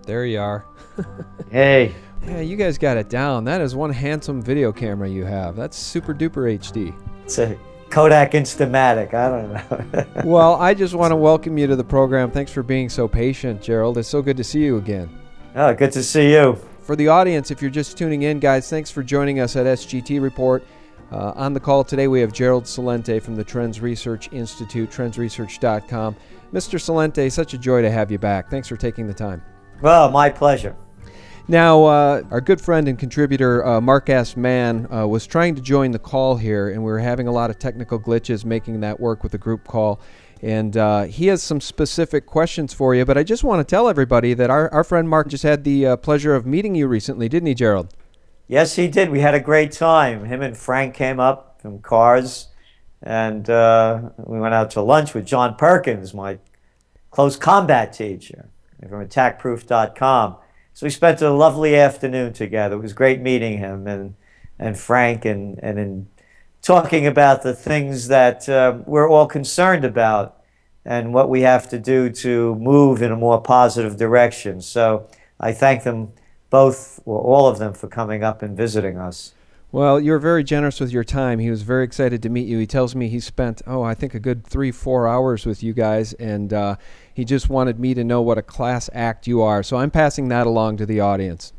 There you are. Hey. Yeah, you guys got it down. That is one handsome video camera you have. That's super duper HD. It's a Kodak Instamatic. I don't know. Well, I just want to welcome you to the program. Thanks for being so patient, Gerald. It's so good to see you again. Oh, good to see you. For the audience, if you're just tuning in, guys, thanks for joining us at SGT Report. On the call today, we have Gerald Celente from the Trends Research Institute, TrendsResearch.com. Mr. Celente, such a joy to have you back. Thanks for taking the time. Well, my pleasure. Now, our good friend and contributor, Mark S. Mann, was trying to join the call here, and we were having a lot of technical glitches making that work with the group call. And he has some specific questions for you, but I just want to tell everybody that our friend Mark just had the pleasure of meeting you recently, didn't he, Gerald? Yes, he did. We had a great time. Him and Frank came up from Cars, and we went out to lunch with John Perkins, my close combat teacher from attackproof.com. So we spent a lovely afternoon together. It was great meeting him and Frank and in talking about the things that we're all concerned about and what we have to do to move in a more positive direction. So I thank them both, or all of them, for coming up and visiting us. Well, you're very generous with your time. He was very excited to meet you. He tells me he spent, I think a good 3-4 hours with you guys, and he just wanted me to know what a class act you are. So I'm passing that along to the audience.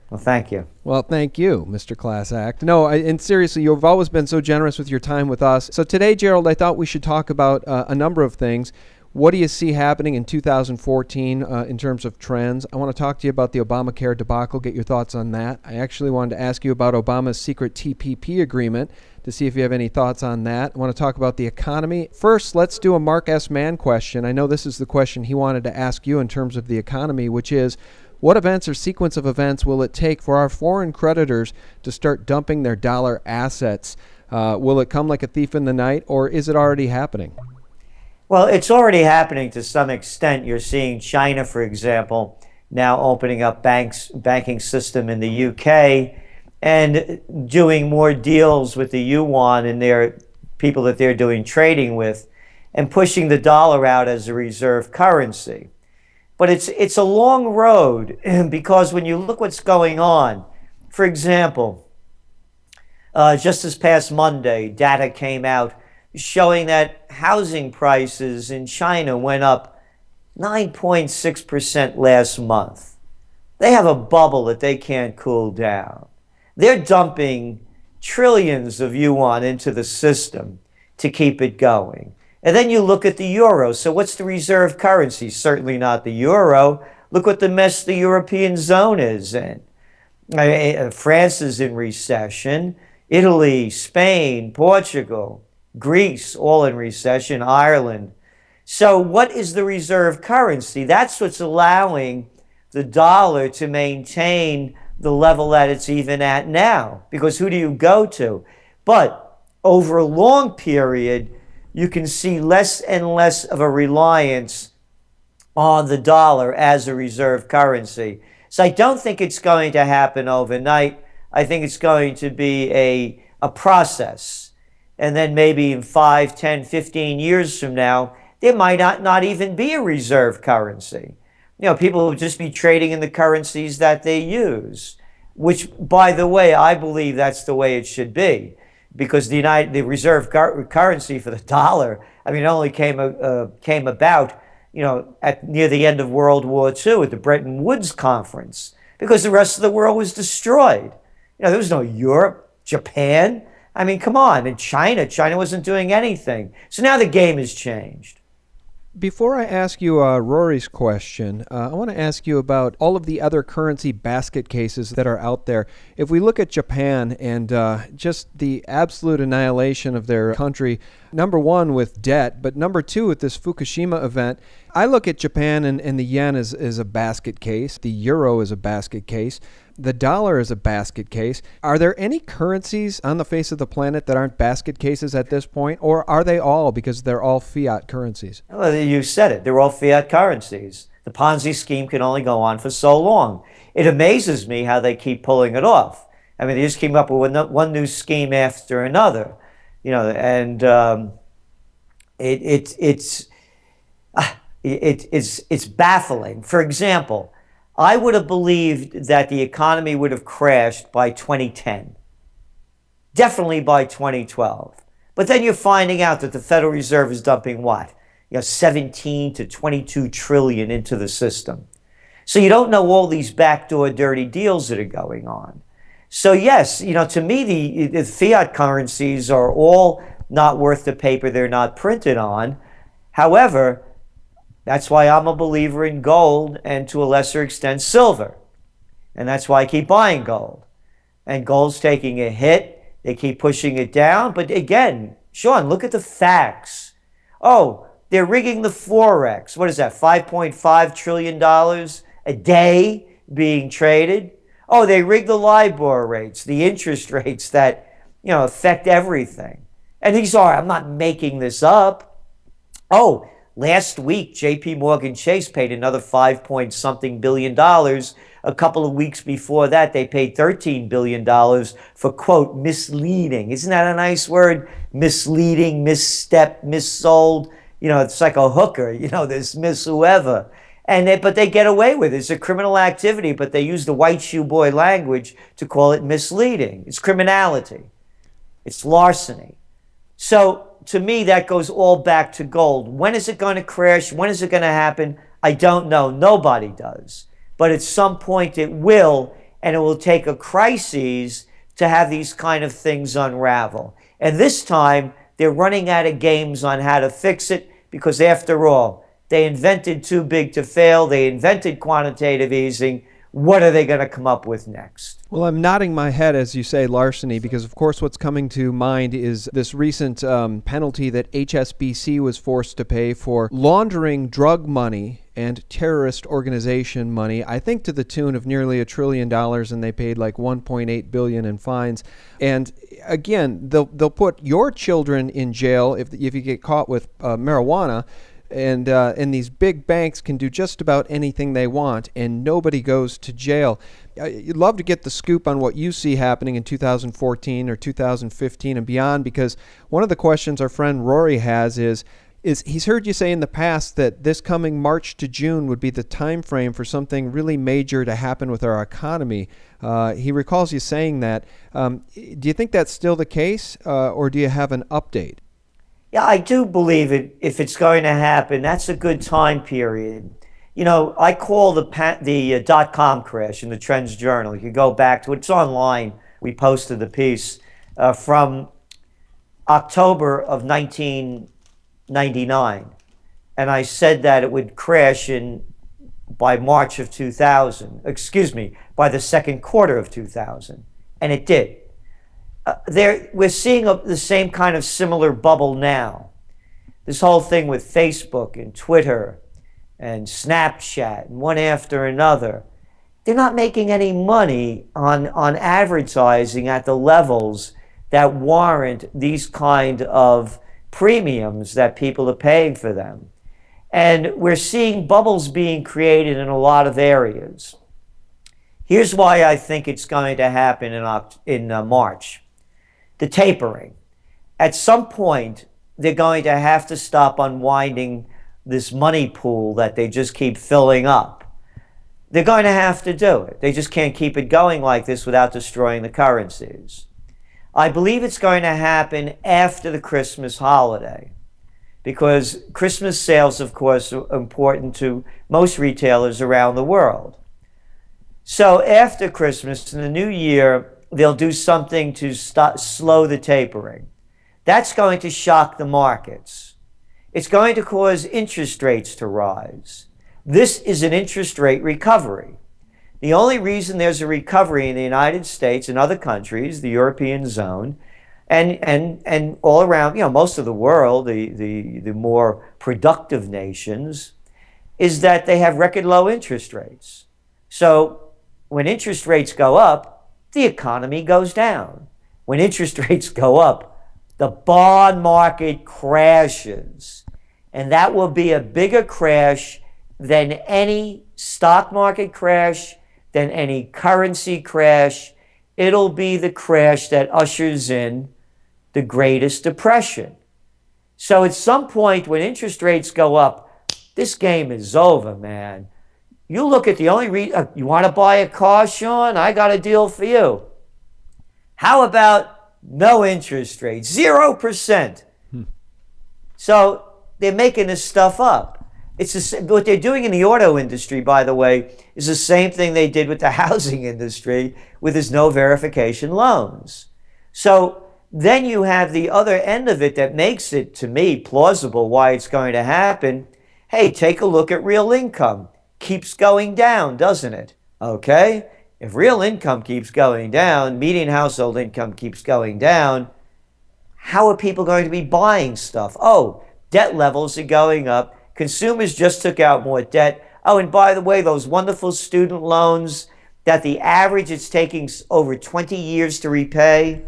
Well, thank you. Well, thank you, Mr. Class Act. No, and seriously, you've always been so generous with your time with us. So today, Gerald, I thought we should talk about a number of things. What do you see happening in 2014 in terms of trends? I want to talk to you about the Obamacare debacle, get your thoughts on that. I actually wanted to ask you about Obama's secret TPP agreement to see if you have any thoughts on that. I want to talk about the economy. First, let's do a Mark S. Mann question. I know this is the question he wanted to ask you in terms of the economy, which is, what events or sequence of events will it take for our foreign creditors to start dumping their dollar assets? Will it come like a thief in the night, or is it already happening? Well, it's already happening to some extent. You're seeing China, for example, now opening up banking system in the UK and doing more deals with the yuan and their people that they're doing trading with and pushing the dollar out as a reserve currency. But it's a long road because when you look what's going on, for example, just this past Monday, data came out showing that housing prices in China went up 9.6% last month. They have a bubble that they can't cool down. They're dumping trillions of yuan into the system to keep it going. And then you look at the euro. So what's the reserve currency? Certainly not the euro. Look what the mess the European zone is in. France is in recession. Italy, Spain, Portugal, Greece, all in recession, Ireland. So what is the reserve currency? That's what's allowing the dollar to maintain the level that it's even at now. Because who do you go to? But over a long period, you can see less and less of a reliance on the dollar as a reserve currency. So I don't think it's going to happen overnight. I think it's going to be a process. And then maybe in 5, 10, 15 years from now, there might not even be a reserve currency. You know, people will just be trading in the currencies that they use, which, by the way, I believe that's the way it should be. Because the reserve currency for the dollar, I mean, it only came about, near the end of World War II at the Bretton Woods Conference, because the rest of the world was destroyed. There was no Europe, Japan. I mean, come on. And China wasn't doing anything. So now the game has changed. Before I ask you Rory's question, I want to ask you about all of the other currency basket cases that are out there. If we look at Japan and just the absolute annihilation of their country, number one with debt, but number two with this Fukushima event, I look at Japan and the yen as a basket case. The euro is a basket case. The dollar is a basket case. Are there any currencies on the face of the planet that aren't basket cases at this point, or are they all because they're all fiat currencies? Well, you said it. They're all fiat currencies. The Ponzi scheme can only go on for so long. It amazes me how they keep pulling it off. I mean, they just came up with one new scheme after another, and it's baffling. For example, I would have believed that the economy would have crashed by 2010. Definitely by 2012. But then you're finding out that the Federal Reserve is dumping what? 17 to 22 trillion into the system. So you don't know all these backdoor dirty deals that are going on. So yes, to me, the fiat currencies are all not worth the paper they're not printed on. However, that's why I'm a believer in gold and to a lesser extent silver. And that's why I keep buying gold. And gold's taking a hit. They keep pushing it down. But again, Sean, look at the facts. Oh, they're rigging the Forex. What is that, $5.5 trillion a day being traded? Oh, they rigged the LIBOR rates, the interest rates that, affect everything. And these are, I'm not making this up. Oh, last week, JP Morgan Chase paid another $5 billion. A couple of weeks before that, they paid $13 billion for, quote, misleading. Isn't that a nice word? Misleading, misstep, missold. It's like a hooker, this miss whoever. But they get away with it. It's a criminal activity, but they use the white shoe boy language to call it misleading. It's criminality. It's larceny. So to me, that goes all back to gold. When is it going to crash? When is it going to happen? I don't know. Nobody does. But at some point it will, and it will take a crisis to have these kind of things unravel. And this time, they're running out of games on how to fix it because, after all, they invented too big to fail. They invented quantitative easing. What are they going to come up with next? Well, I'm nodding my head as you say larceny because, of course, what's coming to mind is this recent penalty that HSBC was forced to pay for laundering drug money and terrorist organization money, I think to the tune of nearly $1 trillion, and they paid like $1.8 billion in fines. And again, they'll put your children in jail if you get caught with marijuana. And these big banks can do just about anything they want, and nobody goes to jail. You'd love to get the scoop on what you see happening in 2014 or 2015 and beyond, because one of the questions our friend Rory has is he's heard you say in the past that this coming March to June would be the time frame for something really major to happen with our economy. He recalls you saying that. Do you think that's still the case, or do you have an update? Yeah, I do believe it. If it's going to happen, that's a good time period. I call the dot-com crash in the TrendsJournal. You can go back to it. It's online. We posted the piece from October of 1999. And I said that it would crash by March of 2000. By the second quarter of 2000. And it did. We're seeing the same kind of similar bubble now. This whole thing with Facebook and Twitter and Snapchat and one after another. They're not making any money on advertising at the levels that warrant these kind of premiums that people are paying for them. And we're seeing bubbles being created in a lot of areas. Here's why I think it's going to happen in March. The tapering. At some point, they're going to have to stop unwinding this money pool that they just keep filling up. They're going to have to do it. They just can't keep it going like this without destroying the currencies. I believe it's going to happen after the Christmas holiday, because Christmas sales, of course, are important to most retailers around the world. So after Christmas in the new year, they'll do something to slow the tapering. That's going to shock the markets. It's going to cause interest rates to rise. This is an interest rate recovery. The only reason there's a recovery in the United States and other countries, the European zone, and all around, most of the world, the more productive nations, is that they have record low interest rates. So when interest rates go up, the economy goes down. When interest rates go up, the bond market crashes. And that will be a bigger crash than any stock market crash, than any currency crash. It'll be the crash that ushers in the greatest depression. So at some point when interest rates go up, this game is over, man. You look at the only you want to buy a car, Sean? I got a deal for you. How about no interest rate, 0%? So they're making this stuff up. What they're doing in the auto industry, by the way, is the same thing they did with the housing industry with his no verification loans. So then you have the other end of it that makes it, to me, plausible why it's going to happen. Hey, take a look at real income. Keeps going down, doesn't it? Okay? If real income keeps going down, median household income keeps going down, how are people going to be buying stuff? Oh, debt levels are going up. Consumers just took out more debt. Oh, and by the way, those wonderful student loans that the average it's taking over 20 years to repay,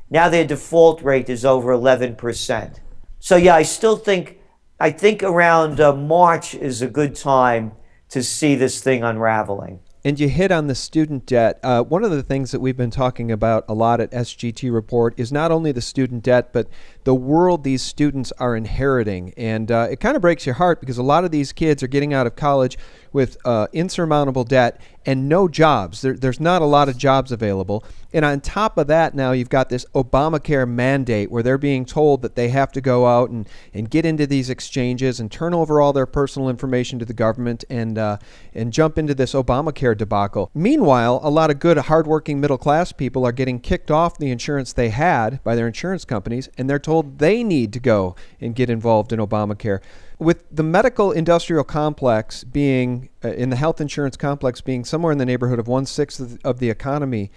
now their default rate is over 11%. So yeah, I think around March is a good time to see this thing unraveling. And you hit on the student debt. One of the things that we've been talking about a lot at SGT Report is not only the student debt, but the world these students are inheriting. And it kind of breaks your heart because a lot of these kids are getting out of college with insurmountable debt and no jobs. There's not a lot of jobs available. And on top of that, now you've got this Obamacare mandate where they're being told that they have to go out and get into these exchanges and turn over all their personal information to the government and jump into this Obamacare debacle. Meanwhile, a lot of good, hardworking middle-class people are getting kicked off the insurance they had by their insurance companies, and they're told they need to go and get involved in Obamacare. With the medical industrial complex being, in the health insurance complex being somewhere in the neighborhood of 1/6 of the economy,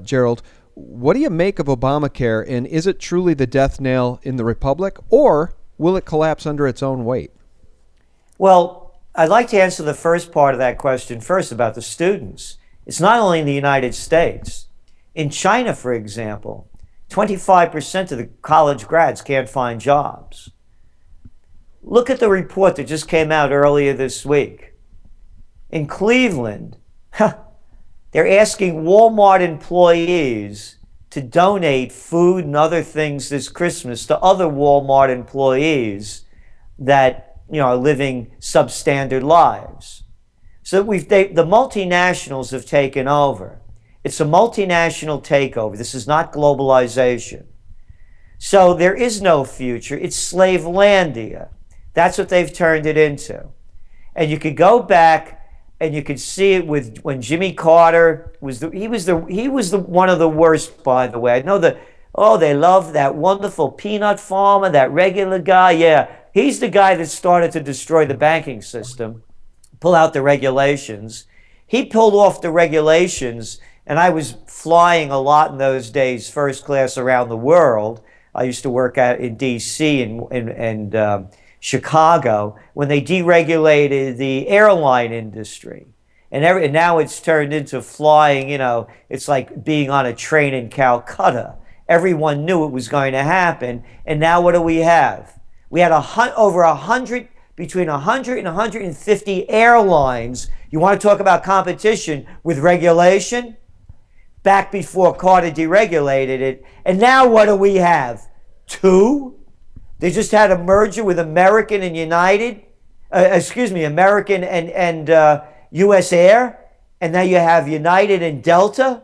Gerald, what do you make of Obamacare, and is it truly the death nail in the republic, or will it collapse under its own weight? Well, I'd like to answer the first part of that question first about the students. It's not only in the United States. In China, for example, 25% of the college grads can't find jobs. Look at the report that just came out earlier this week. In Cleveland, they're asking Walmart employees to donate food and other things this Christmas to other Walmart employees that are living substandard lives. So the multinationals have taken over. It's a multinational takeover. This is not globalization. So there is no future. It's Slavelandia. That's what they've turned it into. And you could go back and you could see it with when Jimmy Carter was one of the worst, by the way. I know they love that wonderful peanut farmer, that regular guy. Yeah, he's the guy that started to destroy the banking system, pull out the regulations. He pulled off the regulations, and I was flying a lot in those days, first class around the world. I used to work in D.C. and Chicago when they deregulated the airline industry. And now it's turned into flying, it's like being on a train in Calcutta. Everyone knew it was going to happen. And now what do we have? We had between 100 and 150 airlines. You want to talk about competition with regulation? Back before Carter deregulated it. And now what do we have? 2? They just had a merger with American and American and U.S. Air, and now you have United and Delta.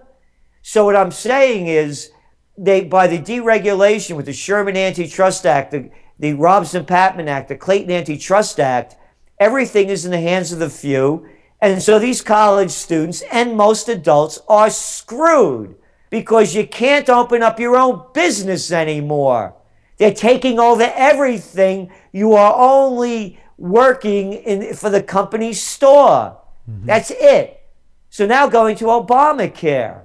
So what I'm saying is, by the deregulation with the Sherman Antitrust Act, the Robson-Patman Act, the Clayton Antitrust Act, everything is in the hands of the few, and so these college students and most adults are screwed because you can't open up your own business anymore. They're taking over everything. You are only working for the company's store. Mm-hmm. That's it. So now going to Obamacare.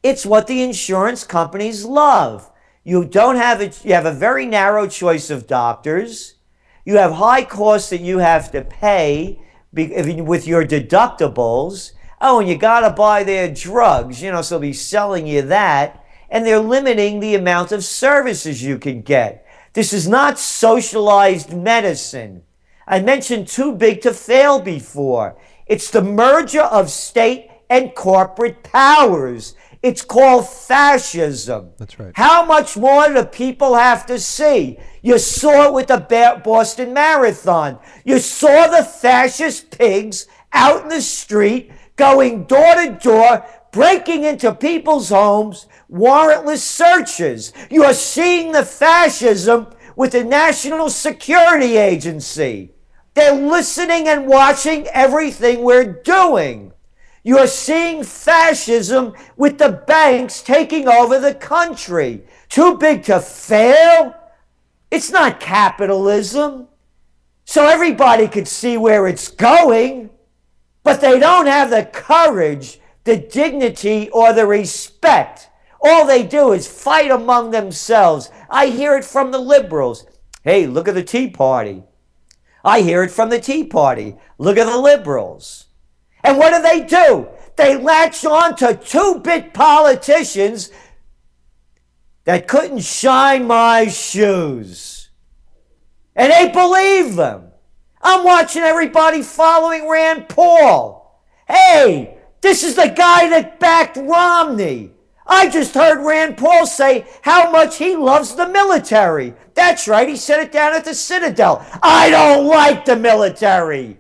It's what the insurance companies love. You have a very narrow choice of doctors. You have high costs that you have to pay with your deductibles. Oh, and you got to buy their drugs, so they'll be selling you that. And they're limiting the amount of services you can get. This is not socialized medicine. I mentioned too big to fail before. It's the merger of state and corporate powers. It's called fascism. That's right. How much more do people have to see? You saw it with the Boston Marathon. You saw the fascist pigs out in the street, going door to door, breaking into people's homes, warrantless searches. You are seeing the fascism with the National Security Agency. They're listening and watching everything we're doing. You are seeing fascism with the banks taking over the country. Too big to fail? It's not capitalism. So everybody could see where it's going, but they don't have the courage, the dignity, or the respect. All they do is fight among themselves. I hear it from the liberals. Hey, look at the Tea Party. I hear it from the Tea Party. Look at the liberals. And what do? They latch on to two-bit politicians that couldn't shine my shoes. And they believe them. I'm watching everybody following Rand Paul. Hey, this is the guy that backed Romney. I just heard Rand Paul say how much he loves the military. That's right, he said it down at the Citadel. I don't like the military.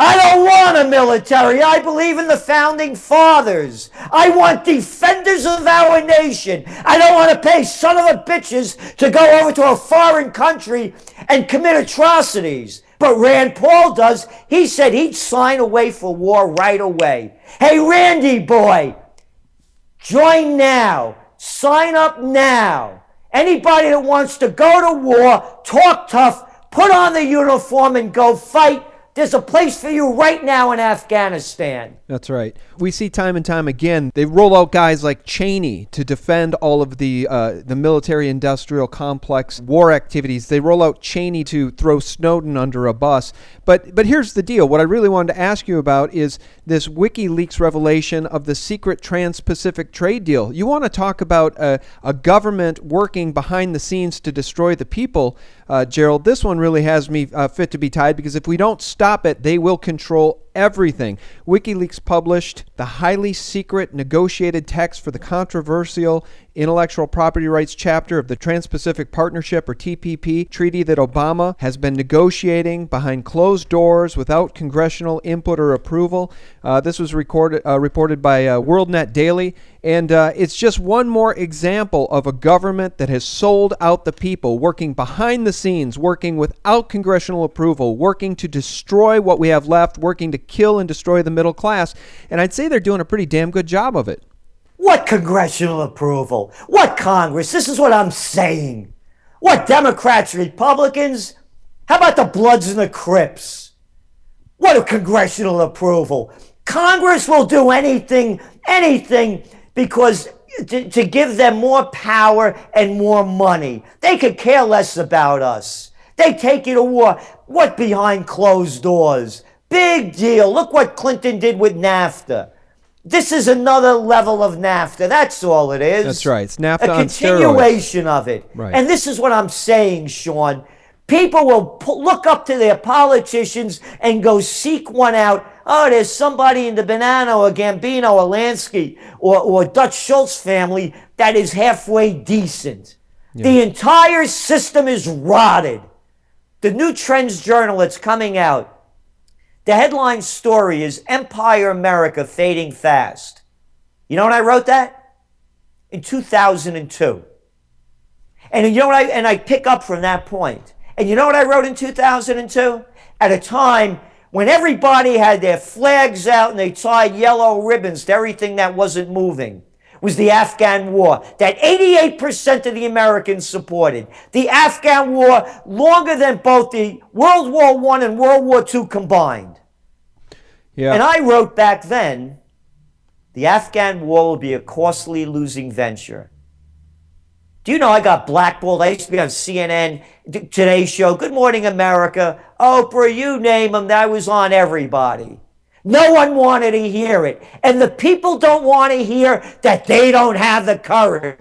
I don't want a military. I believe in the founding fathers. I want defenders of our nation. I don't want to pay son of a bitches to go over to a foreign country and commit atrocities. But Rand Paul does. He said he'd sign away for war right away. Hey, Randy boy, join now. Sign up now. Anybody that wants to go to war, talk tough, put on the uniform and go fight. There's a place for you right now in Afghanistan. That's right. We see time and time again, they roll out guys like Cheney to defend all of the military-industrial complex war activities. They roll out Cheney to throw Snowden under a bus. But here's the deal. What I really wanted to ask you about is this WikiLeaks revelation of the secret Trans-Pacific trade deal. You want to talk about a government working behind the scenes to destroy the people, Gerald. This one really has me fit to be tied, because if we don't stop it, they will control everything. WikiLeaks published the highly secret negotiated text for the controversial intellectual property rights chapter of the Trans-Pacific Partnership, or TPP, treaty that Obama has been negotiating behind closed doors without congressional input or approval. This was reported by WorldNet Daily, and it's just one more example of a government that has sold out the people, working behind the scenes, working without congressional approval, working to destroy what we have left, working to kill and destroy the middle class. And I'd say they're doing a pretty damn good job of it. What congressional approval? What Congress? This is what I'm saying. What Democrats, Republicans? How about the Bloods and the Crips? What a congressional approval. Congress will do anything, because to give them more power and more money. They could care less about us. They take you to war. What behind closed doors? Big deal. Look what Clinton did with NAFTA. This is another level of NAFTA. That's all it is. That's right. It's NAFTA on steroids. A continuation of it. Right. And this is what I'm saying, Sean. People will look up to their politicians and go seek one out. Oh, there's somebody in the Bonanno or Gambino or Lansky or Dutch Schultz family that is halfway decent. Yeah. The entire system is rotted. The new TrendsJournal that's coming out, the headline story is Empire America Fading Fast. You know when I wrote that? In 2002. And you know what I pick up from that point. And you know what I wrote in 2002? At a time when everybody had their flags out and they tied yellow ribbons to everything that wasn't moving, was the Afghan war that 88% of the Americans supported. The Afghan war longer than both the World War I and World War II combined. Yeah. And I wrote back then, the Afghan war will be a costly losing venture. Do you know I got blackballed? I used to be on CNN, Today Show, Good Morning America, Oprah, you name them, I was on everybody. No one wanted to hear it. And the people don't want to hear that they don't have the courage.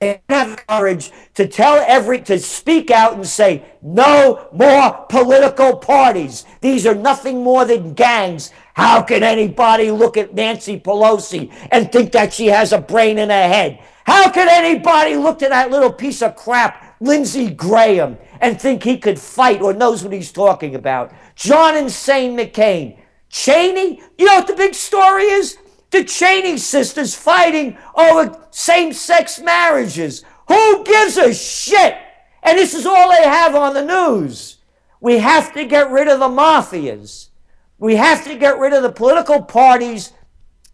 They don't have the courage to to speak out and say, no more political parties. These are nothing more than gangs. How can anybody look at Nancy Pelosi and think that she has a brain in her head? How can anybody look to that little piece of crap Lindsey Graham and think he could fight or knows what he's talking about. John Insane McCain. Cheney, you know what the big story is? The Cheney sisters fighting over same-sex marriages. Who gives a shit? And this is all they have on the news. We have to get rid of the mafias. We have to get rid of the political parties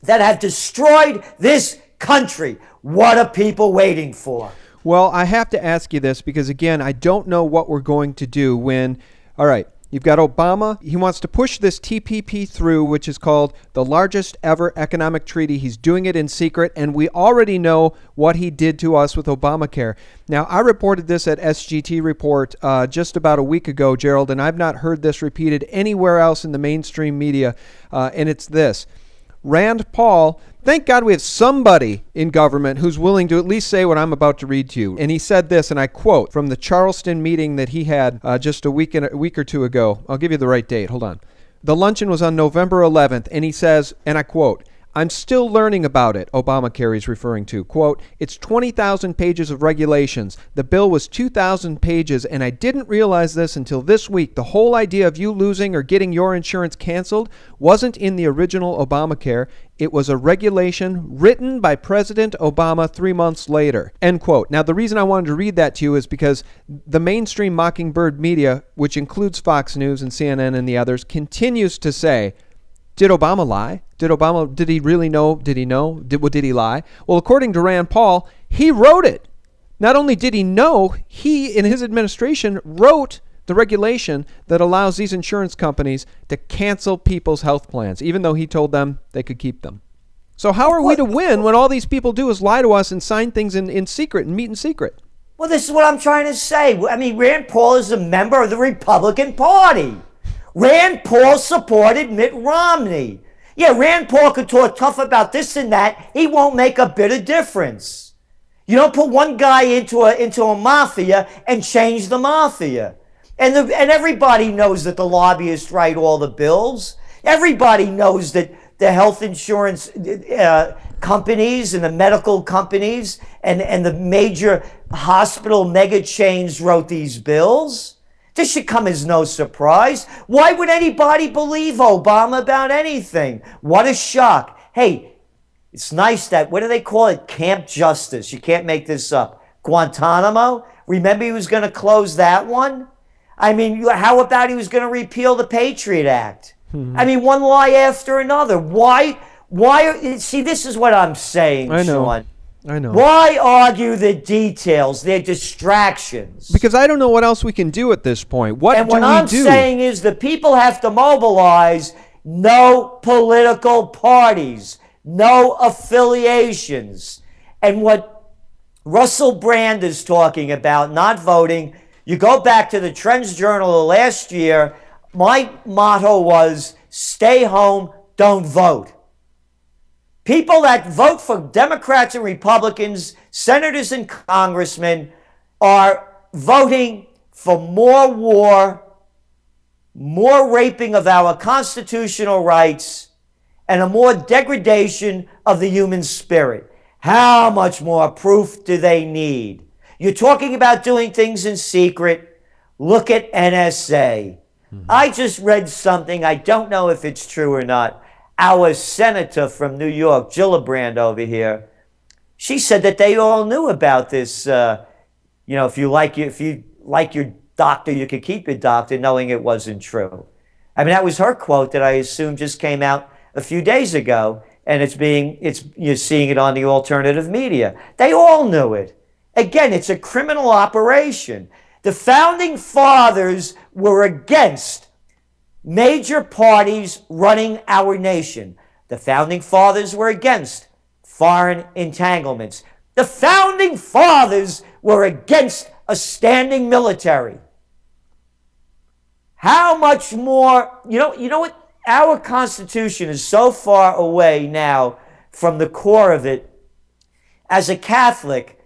that have destroyed this country. What are people waiting for? Well, I have to ask you this because, again, I don't know what we're going to do when, all right, you've got Obama. He wants to push this TPP through, which is called the largest ever economic treaty. He's doing it in secret, and we already know what he did to us with Obamacare. Now, I reported this at SGT Report just about a week ago, Gerald, and I've not heard this repeated anywhere else in the mainstream media, and it's this. Rand Paul, thank God we have somebody in government who's willing to at least say what I'm about to read to you. And he said this, and I quote, from the Charleston meeting that he had just a week or two ago. I'll give you the right date. Hold on. The luncheon was on November 11th, and he says, and I quote, "I'm still learning about it," Obamacare is referring to. Quote, "It's 20,000 pages of regulations. The bill was 2,000 pages, and I didn't realize this until this week. The whole idea of you losing or getting your insurance canceled wasn't in the original Obamacare. It was a regulation written by President Obama 3 months later." End quote. Now, the reason I wanted to read that to you is because the mainstream Mockingbird media, which includes Fox News and CNN and the others, continues to say, did Obama lie? Did he really know? Did he know? Did he lie? Well, according to Rand Paul, he wrote it. Not only did he know, he, in his administration, wrote the regulation that allows these insurance companies to cancel people's health plans, even though he told them they could keep them. So how are we to win when all these people do is lie to us and sign things in secret and meet in secret? Well, this is what I'm trying to say. I mean, Rand Paul is a member of the Republican Party. Rand Paul supported Mitt Romney. Yeah, Rand Paul could talk tough about this and that. He won't make a bit of difference. You don't put one guy into a mafia and change the mafia. And everybody knows that the lobbyists write all the bills. Everybody knows that the health insurance companies and the medical companies and the major hospital mega chains wrote these bills. This should come as no surprise. Why would anybody believe Obama about anything? What a shock. Hey, it's nice that, what do they call it? Camp Justice. You can't make this up. Guantanamo? Remember he was going to close that one? I mean, how about he was going to repeal the Patriot Act? I mean, one lie after another. Why? See, this is what I'm saying, Sean. I know. Why argue the details? They're distractions. Because I don't know what else we can do at this point. What I'm saying is the people have to mobilize. No political parties, no affiliations. And what Russell Brand is talking about, not voting, you go back to the TrendsJournal last year, my motto was, stay home, don't vote. People that vote for Democrats and Republicans, senators and congressmen, are voting for more war, more raping of our constitutional rights, and a more degradation of the human spirit. How much more proof do they need? You're talking about doing things in secret. Look at NSA. I just read something. I don't know if it's true or not. Our senator from New York, Gillibrand over here, she said that they all knew about this. If you like your doctor, you could keep your doctor, knowing it wasn't true. I mean, that was her quote that I assume just came out a few days ago, and you're seeing it on the alternative media. They all knew it. Again, it's a criminal operation. The founding fathers were against major parties running our nation. The founding fathers were against foreign entanglements. The founding fathers were against a standing military. How much more, you know what? Our Constitution is so far away now from the core of it. As a Catholic,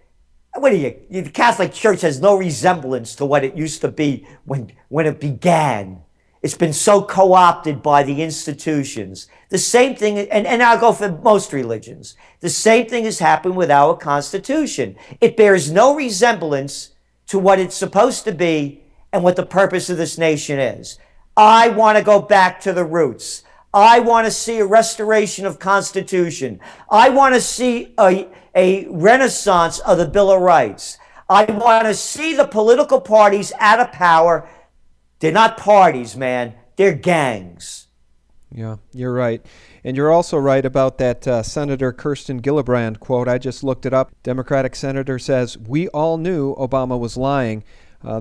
the Catholic Church has no resemblance to what it used to be when it began. It's been so co-opted by the institutions. The same thing, and I'll go for most religions, the same thing has happened with our Constitution. It bears no resemblance to what it's supposed to be and what the purpose of this nation is. I want to go back to the roots. I want to see a restoration of Constitution. I want to see a renaissance of the Bill of Rights. I want to see the political parties out of power. They're not parties, man. They're gangs. Yeah, you're right. And you're also right about that Senator Kirsten Gillibrand quote. I just looked it up. Democratic senator says, "We all knew Obama was lying."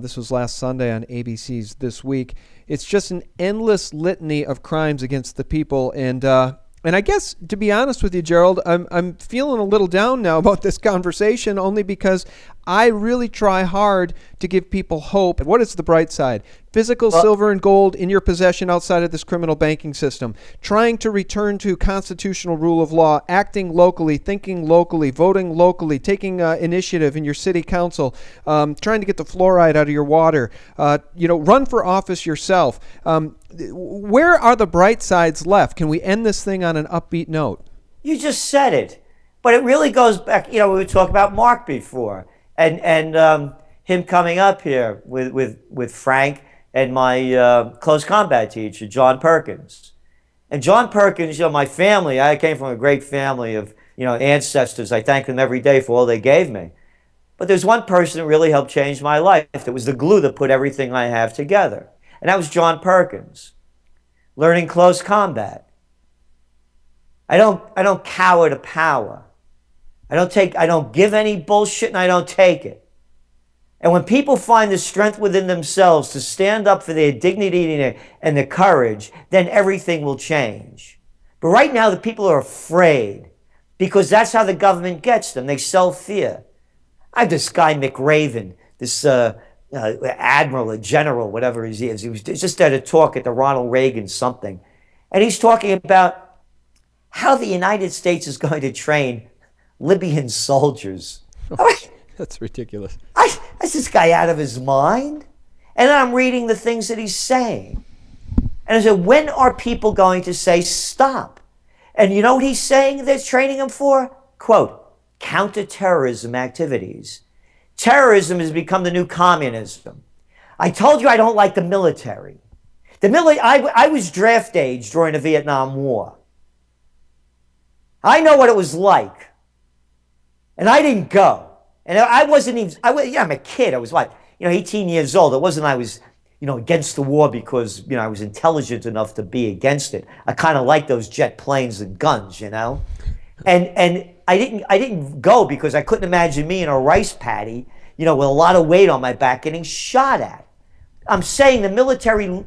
This was last Sunday on ABC's This Week. It's just an endless litany of crimes against the people. And I guess, to be honest with you, Gerald, I'm feeling a little down now about this conversation, only because I really try hard to give people hope. What is the bright side? Physical silver and gold in your possession outside of this criminal banking system. Trying to return to constitutional rule of law, acting locally, thinking locally, voting locally, taking initiative in your city council, trying to get the fluoride out of your water. Run for office yourself. Where are the bright sides left? Can we end this thing on an upbeat note? You just said it. But it really goes back, we were talking about Mark before. And him coming up here with Frank and my close combat teacher, John Perkins. And John Perkins, my family, I came from a great family of, ancestors. I thank them every day for all they gave me. But there's one person that really helped change my life. That was the glue that put everything I have together. And that was John Perkins. Learning close combat. I don't cower to power. I don't give any bullshit, and I don't take it. And when people find the strength within themselves to stand up for their dignity and their courage, then everything will change. But right now, the people are afraid because that's how the government gets them. They sell fear. I have this guy, McRaven, this admiral, a general, whatever he is. He was just at a talk at the Ronald Reagan something. And he's talking about how the United States is going to train Libyan soldiers. That's ridiculous. Is this guy out of his mind? And then I'm reading the things that he's saying. And I said, when are people going to say stop? And you know what he's saying they're training them for? Quote, counterterrorism activities. Terrorism has become the new communism. I told you I don't like the military. I was draft age during the Vietnam War. I know what it was like. And I didn't go. And I wasn't even, I'm a kid. I was 18 years old. It wasn't I was, against the war because, I was intelligent enough to be against it. I kind of like those jet planes and guns, And I didn't go because I couldn't imagine me in a rice paddy, with a lot of weight on my back getting shot at. I'm saying the military,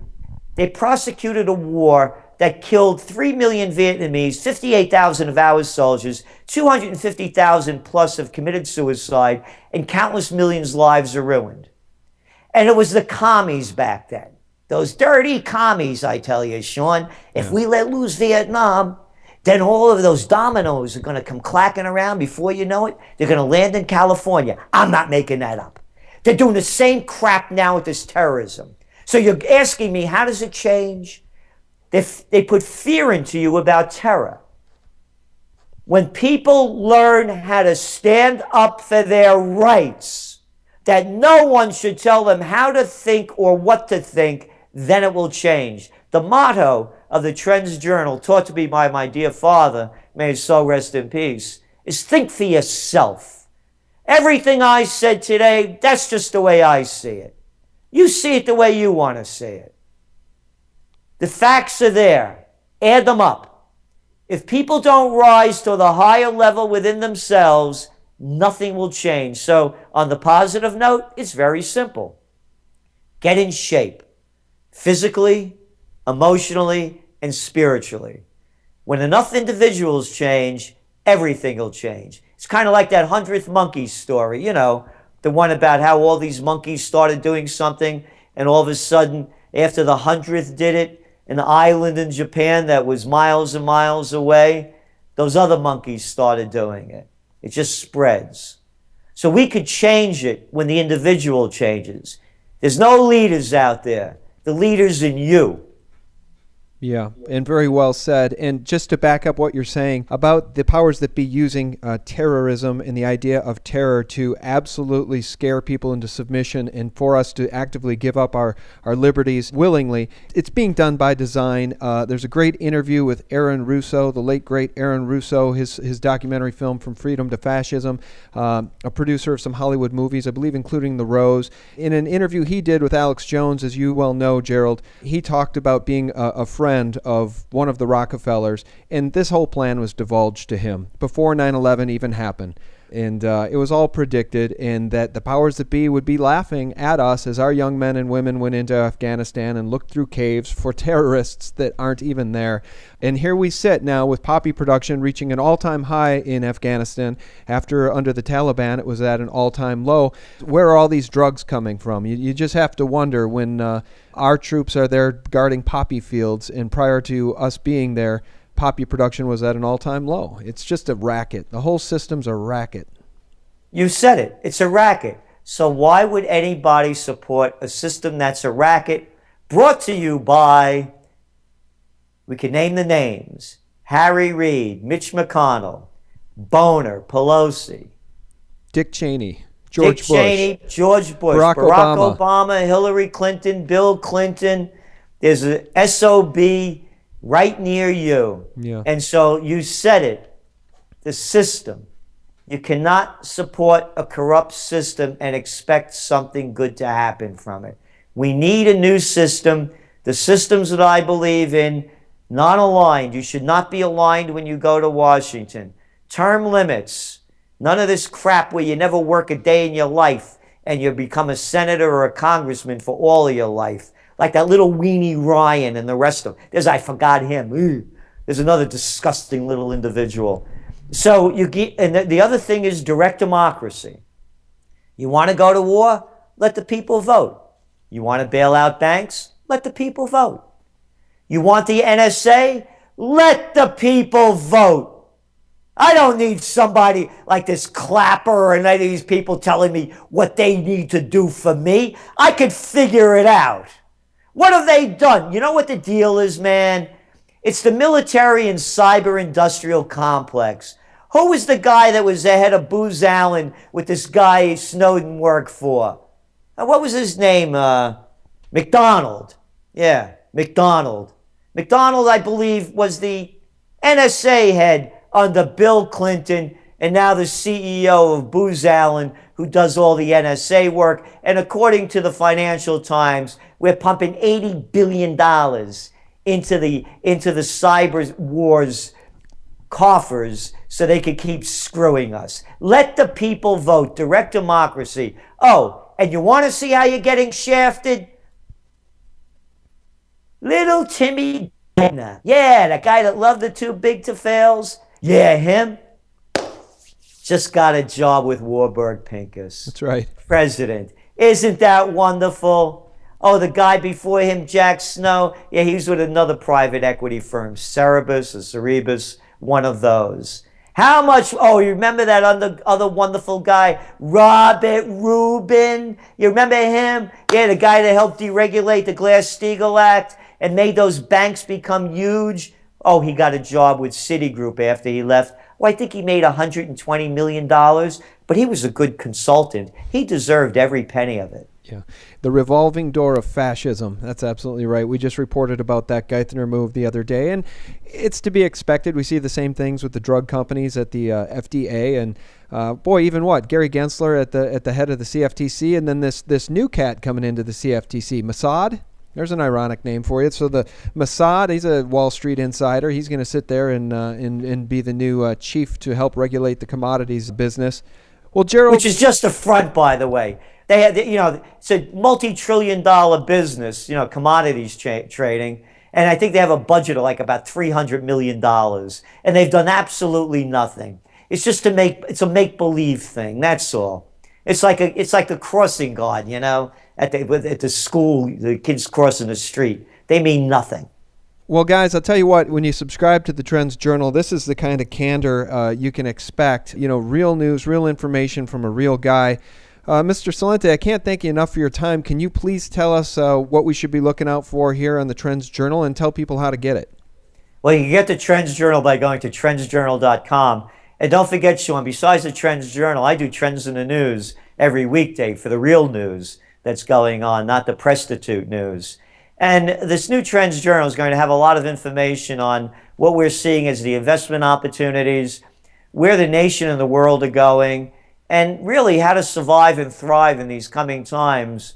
they prosecuted a war that killed 3 million Vietnamese, 58,000 of our soldiers, 250,000 plus have committed suicide, and countless millions' lives are ruined. And it was the commies back then. Those dirty commies, I tell you, Sean. If we let loose Vietnam, then all of those dominoes are going to come clacking around. Before you know it, they're going to land in California. I'm not making that up. They're doing the same crap now with this terrorism. So you're asking me, how does it change? They put fear into you about terror. When people learn how to stand up for their rights, that no one should tell them how to think or what to think, then it will change. The motto of the TrendsJournal, taught to me by my dear father, may his soul rest in peace, is think for yourself. Everything I said today, that's just the way I see it. You see it the way you want to see it. The facts are there. Add them up. If people don't rise to the higher level within themselves, nothing will change. So on the positive note, it's very simple. Get in shape. Physically, emotionally, and spiritually. When enough individuals change, everything will change. It's kind of like that 100th monkey story, the one about how all these monkeys started doing something, and all of a sudden, after the 100th did it, an island in Japan that was miles and miles away, those other monkeys started doing it. It just spreads. So we could change it when the individual changes. There's no leaders out there. The leader's in you. Yeah, and very well said. And just to back up what you're saying about the powers that be using terrorism and the idea of terror to absolutely scare people into submission and for us to actively give up our liberties willingly, it's being done by design. There's a great interview with Aaron Russo, the late great Aaron Russo, his documentary film From Freedom to Fascism, a producer of some Hollywood movies, I believe including The Rose. In an interview he did with Alex Jones, as you well know, Gerald, he talked about being a friend of one of the Rockefellers, and this whole plan was divulged to him before 9/11 even happened. And it was all predicted, and that the powers that be would be laughing at us as our young men and women went into Afghanistan and looked through caves for terrorists that aren't even there. And here we sit now with poppy production reaching an all-time high in Afghanistan. After, under the Taliban, it was at an all-time low. Where are all these drugs coming from? You just have to wonder when our troops are there guarding poppy fields, and prior to us being there, poppy production was at an all-time low. It's just a racket. The whole system's a racket. You said it. It's a racket. So why would anybody support a system that's a racket? Brought to you by, we can name the names, Harry Reid, Mitch McConnell, Boner, Pelosi, Dick Cheney, George Bush, Barack Obama, Hillary Clinton, Bill Clinton. There's a SOB right near you. Yeah. And so you said it, the system. You cannot support a corrupt system and expect something good to happen from it. We need a new system. The systems that I believe in, not aligned. You should not be aligned when you go to Washington. Term limits. None of this crap where you never work a day in your life and you become a senator or a congressman for all of your life. Like that little weenie Ryan and the rest of them. I forgot him. Ooh. There's another disgusting little individual. So you get, and the other thing is direct democracy. You want to go to war? Let the people vote. You want to bail out banks? Let the people vote. You want the NSA? Let the people vote. I don't need somebody like this Clapper and any of these people telling me what they need to do for me. I could figure it out. What have they done? You know what the deal is, man? It's the military and cyber industrial complex. Who was the guy that was the head of Booz Allen with this guy Snowden worked for? What was his name? McDonald. Yeah, McDonald. McDonald, I believe, was the NSA head under Bill Clinton, and now the CEO of Booz Allen, who does all the NSA work. And according to the Financial Times, we're pumping $80 billion into the cyber wars coffers so they could keep screwing us. Let the people vote. Direct democracy. Oh, and you want to see how you're getting shafted? Little Timmy Geithner. Yeah, that guy that loved the Too Big to Fails. Yeah, him. Just got a job with Warburg Pincus. That's right. President. Isn't that wonderful? Oh, the guy before him, Jack Snow. Yeah, he's with another private equity firm, Cerebus or Cerebus, one of those. How much? Oh, you remember that other wonderful guy, Robert Rubin? You remember him? Yeah, the guy that helped deregulate the Glass-Steagall Act and made those banks become huge. Oh, he got a job with Citigroup after he left. Well, I think he made $120 million, but he was a good consultant. He deserved every penny of it. Yeah. The revolving door of fascism. That's absolutely right. We just reported about that Geithner move the other day, and it's to be expected. We see the same things with the drug companies at the FDA, and Gary Gensler at the head of the CFTC, and then this new cat coming into the CFTC, Mossad. There's an ironic name for you. So the Mossad, he's a Wall Street insider. He's going to sit there and be the new chief to help regulate the commodities business. Well, Gerald, which is just a front, by the way. They had, it's a multi-trillion-dollar business, commodities trading, and I think they have a budget of like about $300 million, and they've done absolutely nothing. It's just it's a make-believe thing. That's all. It's like the crossing guard, at the school, the kids crossing the street. They mean nothing. Well, guys, I'll tell you what, when you subscribe to the Trends Journal, this is the kind of candor you can expect. Real news, real information from a real guy. Mr. Celente, I can't thank you enough for your time. Can you please tell us what we should be looking out for here on the Trends Journal and tell people how to get it? Well, you can get the Trends Journal by going to TrendsJournal.com. And don't forget, Sean, besides the Trends Journal, I do Trends in the News every weekday for the real news that's going on, not the prostitute news. And this new Trends Journal is going to have a lot of information on what we're seeing as the investment opportunities, where the nation and the world are going, and really how to survive and thrive in these coming times.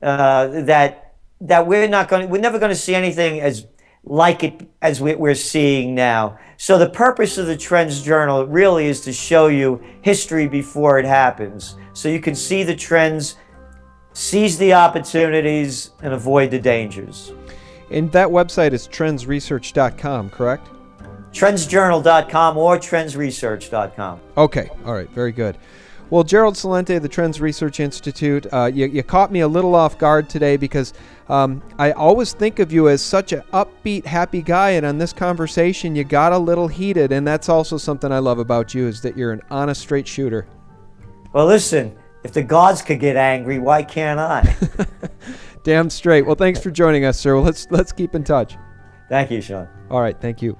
That we're never going to see anything as like it as we're seeing now. So the purpose of the Trends Journal really is to show you history before it happens, so you can see the trends, seize the opportunities, and avoid the dangers. And that website is TrendsResearch.com, correct? TrendsJournal.com or TrendsResearch.com. Okay, all right, very good. Well, Gerald Celente, the Trends Research Institute, you caught me a little off guard today because I always think of you as such an upbeat, happy guy, and on this conversation you got a little heated, and that's also something I love about you, is that you're an honest, straight shooter. Well, listen, if the gods could get angry, why can't I? Damn straight. Well, thanks for joining us, sir. Well, let's keep in touch. Thank you, Sean. All right, thank you.